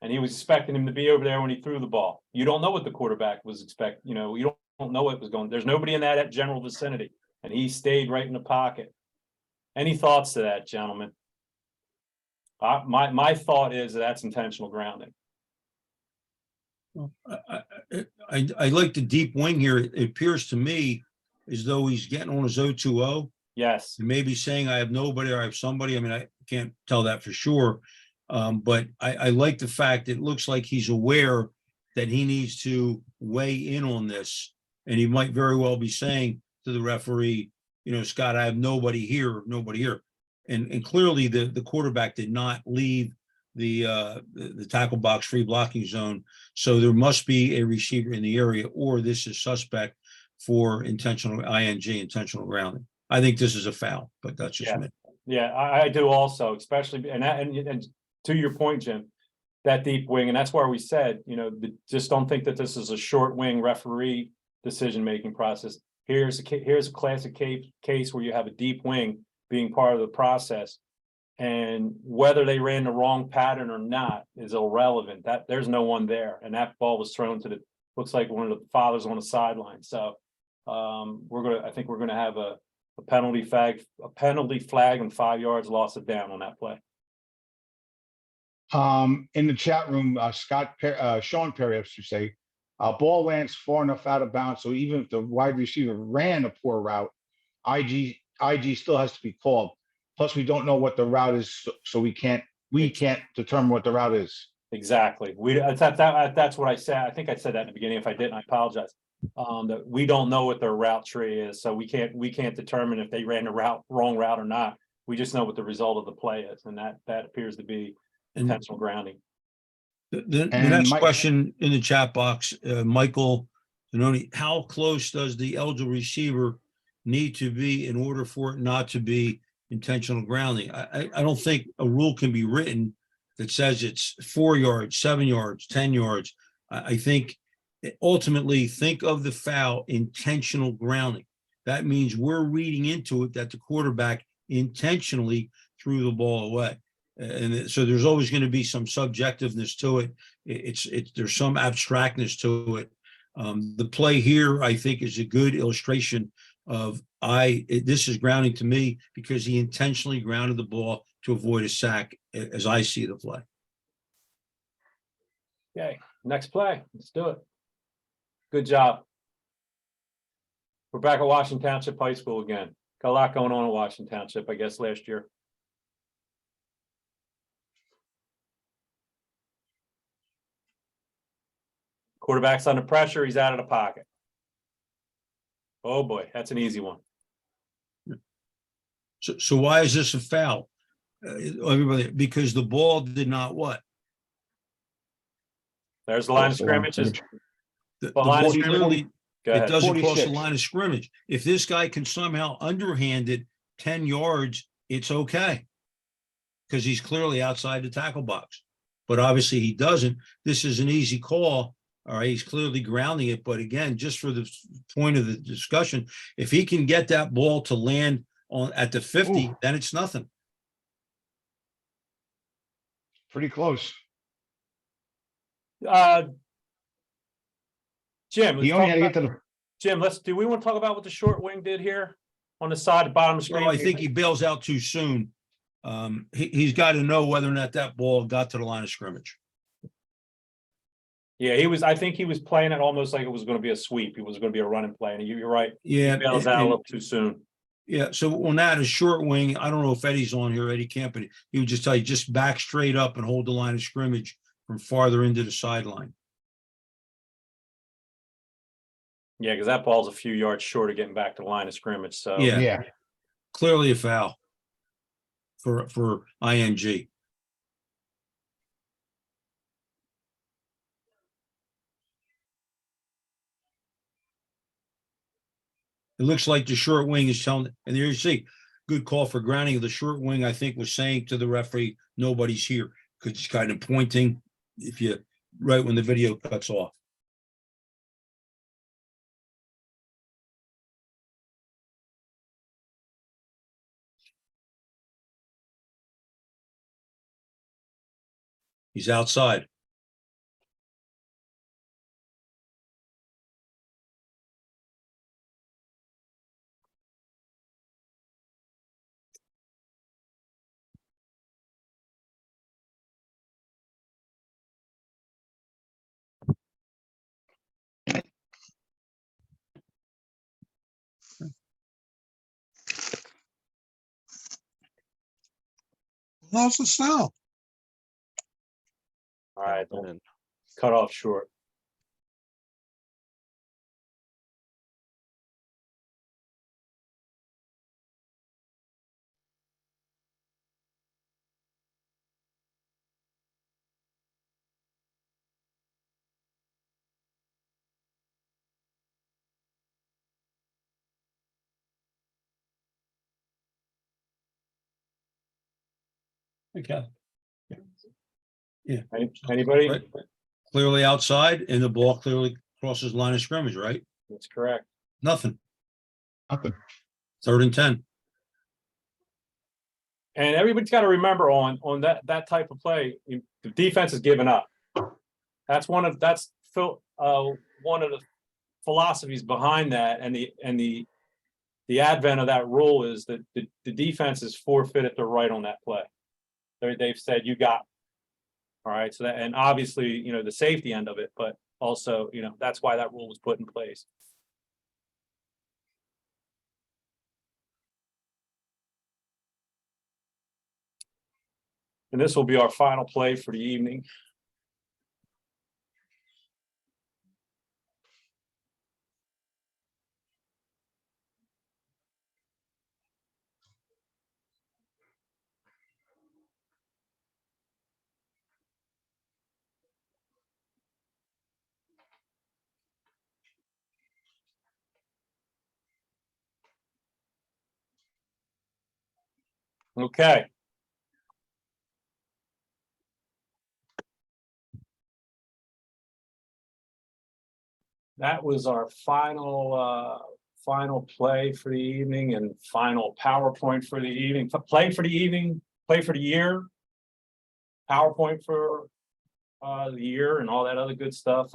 And he was expecting him to be over there when he threw the ball. You don't know what the quarterback was expecting. You know, you don't know what was going. There's nobody in that general vicinity, and he stayed right in the pocket. Any thoughts to that, gentlemen? My thought is that's intentional grounding. I like the deep wing here. It appears to me as though he's getting on his 0-2-0 Yes. and maybe saying I have nobody or I have somebody. I mean, I can't tell that for sure. But I like the fact it looks like he's aware that he needs to weigh in on this. And he might very well be saying to the referee, you know, Scott, I have nobody here. And clearly the quarterback did not leave the tackle box free blocking zone. So there must be a receiver in the area, or this is suspect for intentional grounding. I think this is a foul, but that's just me. Yeah, I do also, especially, and to your point, Jim, that deep wing, and that's where we said, just don't think that this is a short wing referee decision-making process. Here's a classic case where you have a deep wing being part of the process. And whether they ran the wrong pattern or not is irrelevant. That there's no one there, and that ball was thrown to looks like one of the fathers on the sideline. So I think we're gonna have a penalty flag and 5 yards loss of down on that play. In the chat room, Sean Perry, I should say, ball lands far enough out of bounds, so even if the wide receiver ran a poor route, IG still has to be called. Plus, we don't know what the route is, so we can't determine what the route is. Exactly. That's what I said. I think I said that in the beginning. If I didn't, I apologize. That we don't know what their route tree is, so we can't determine if they ran the wrong route or not. We just know what the result of the play is, and that appears to be intentional grounding. The And next Mike- question in the chat box, Michael Zanoni, how close does the eligible receiver need to be in order for it not to be intentional grounding? I don't think a rule can be written that says it's 4 yards, 7 yards, 10 yards. I think ultimately think of the foul intentional grounding. That means we're reading into it that the quarterback intentionally threw the ball away. And so there's always going to be some subjectiveness to it. There's some abstractness to it. The play here, I think, is a good illustration of this is grounding to me because he intentionally grounded the ball to avoid a sack, as I see the play. Okay, next play. Let's do it. Good job. We're back at Washington Township High School again. Got a lot going on at Washington Township, I guess, last year. Quarterback's under pressure. He's out of the pocket. Oh boy, that's an easy one. So why is this a foul? Everybody, because the ball did not what? There's the line of scrimmage. The Well, line of ball scrimmage- clearly, Go it ahead. doesn't cross the 46. line of scrimmage. If this guy can somehow underhand it 10 yards, it's okay. Because he's clearly outside the tackle box. But obviously he doesn't. This is an easy call. All right, he's clearly grounding it. But again, just for the point of the discussion, if he can get that ball to land at the 50, Ooh. then it's nothing. Pretty close. Jim, He only had to get to the. Jim, do we want to talk about what the short wing did here on the side, the bottom of the screen? Well, I think he bails out too soon. He's got to know whether or not that ball got to the line of scrimmage. Yeah, I think he was playing it almost like it was going to be a sweep. It was going to be a running play, and you're right. Yeah. He bails out a and- little too soon. Yeah, so on that, a short wing, I don't know if Eddie's on here, Eddie Camp, but he would just tell you, just back straight up and hold the line of scrimmage from farther into the sideline. Yeah, because that ball's a few yards short of getting back to the line of scrimmage. So Yeah. Yeah. Clearly a foul for ING. It looks like the short wing is telling, and there you see, good call for grounding of the short wing, I think was saying to the referee, nobody's here, because he's kind of pointing right when the video cuts off. He's outside. Lost the snell. all right, And cut off short. Okay. Anybody? Right. Clearly outside and the ball clearly crosses line of scrimmage, right? That's correct. Nothing. Nothing. 3rd and 10. And everybody's got to remember on that type of play, the defense is giving up. That's one of the philosophies behind that, and the advent of that rule is that the defense is forfeited the right on that play. They've said you got. All right, so that, and obviously, the safety end of it, but also, that's why that rule was put in place. And this will be our final play for the evening. Okay. That was our final play for the evening and final PowerPoint for the evening. Play for the evening, play for the year. PowerPoint for the year and all that other good stuff.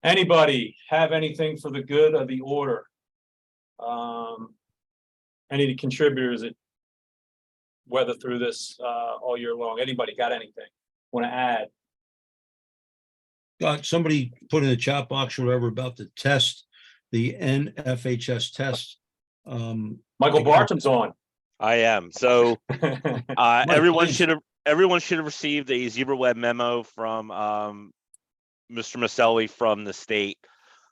Anybody have anything for the good of the order? Any of the contributors that weather through this all year long? Anybody got anything want to add? Got somebody put in the chat box or whatever about the test, the NFHS test. Michael I got- Bartram's on. I am. So everyone please. should have received a Zebra Web memo from Mr. Maselli from the state.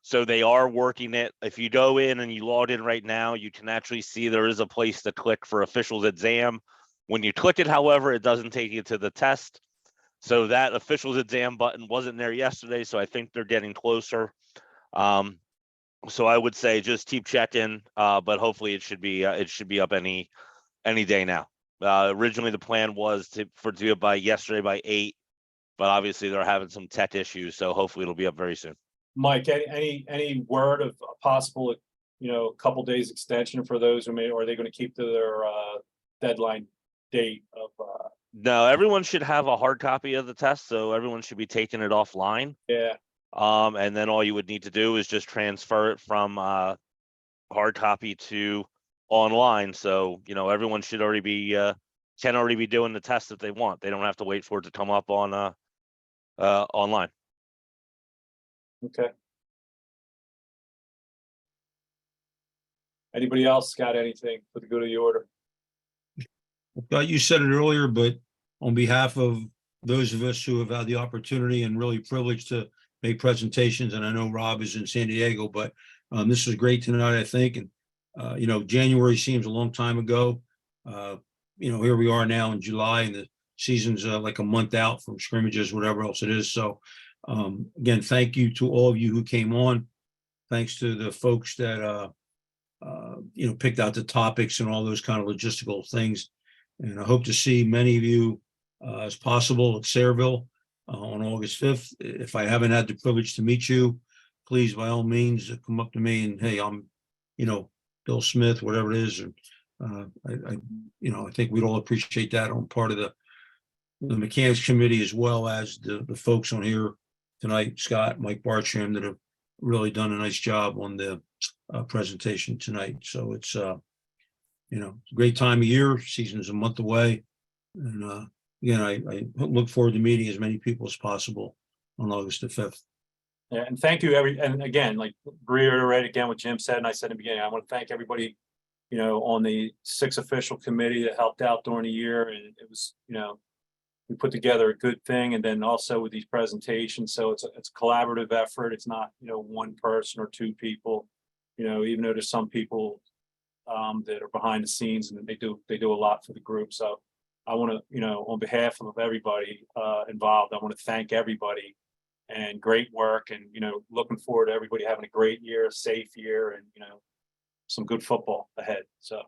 So they are working it. If you go in and you log in right now, you can actually see there is a place to click for officials exam. When you click it, however, it doesn't take you to the test. So that officials exam button wasn't there yesterday. So I think they're getting closer. So I would say just keep checking, but hopefully it should be up any day now. Originally the plan was to do it by yesterday by 8, but obviously they're having some tech issues. So hopefully it'll be up very soon. Mike, any word of a possible, couple days extension for those who may, or are they going to keep to their deadline date of? No, everyone should have a hard copy of the test, so everyone should be taking it offline. Yeah, And then all you would need to do is just transfer it from hard copy to online. So, everyone should already be can already be doing the test if they want. They don't have to wait for it to come up on online. okay. Anybody else got anything for the good of the order? You said it earlier, but on behalf of those of us who have had the opportunity and really privileged to make presentations, and I know Rob is in San Diego, but this was great tonight, I think. And, January seems a long time ago. Here we are now in July and the season's like a month out from scrimmages, whatever else it is. So again, thank you to all of you who came on. Thanks to the folks that, picked out the topics and all those kind of logistical things. And I hope to see many of you as possible at Sayreville on August 5th. If I haven't had the privilege to meet you, please, by all means, come up to me and, hey, I'm, Bill Smith, whatever it is. And I think we'd all appreciate that on part of the mechanics committee, as well as the folks on here tonight, Scott, Mike Bartram, that have really done a nice job on the presentation tonight. So it's a great time of year. Season is a month away. And again, I look forward to meeting as many people as possible on August the 5th. Yeah, and thank you and again, like reiterate again what Jim said, and I said in the beginning, I want to thank everybody, on the 6 official committee that helped out during the year. And it was, we put together a good thing, and then also with these presentations. So it's a collaborative effort. It's not, one person or 2 people, even though there's some people that are behind the scenes and they do a lot for the group. So I want to, on behalf of everybody involved, I want to thank everybody, and great work, and looking forward to everybody having a great year, a safe year, and some good football ahead. So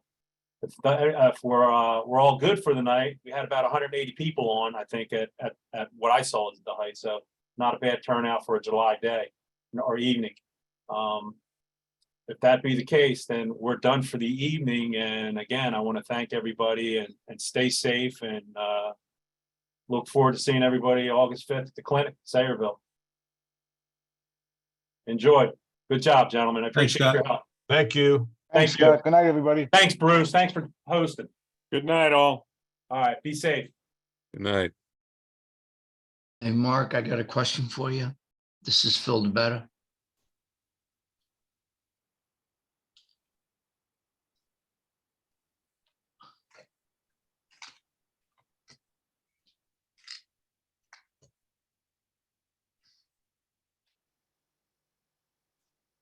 if we're all good for the night, we had about 180 people on, I think, at what I saw as the height. So not a bad turnout for a July day or evening. If that be the case, then we're done for the evening. And again, I want to thank everybody and stay safe and look forward to seeing everybody August 5th at the clinic, Sayreville. Enjoy. Good job, gentlemen. I Thanks, appreciate your Scott. help. Thank you. Thanks, Thank you. Scott. Good night, everybody. Thanks, Bruce. Thanks for hosting. Good night, all. All right, be safe. Good night. Hey, Mark, I got a question for you. This is Phil DeBetta.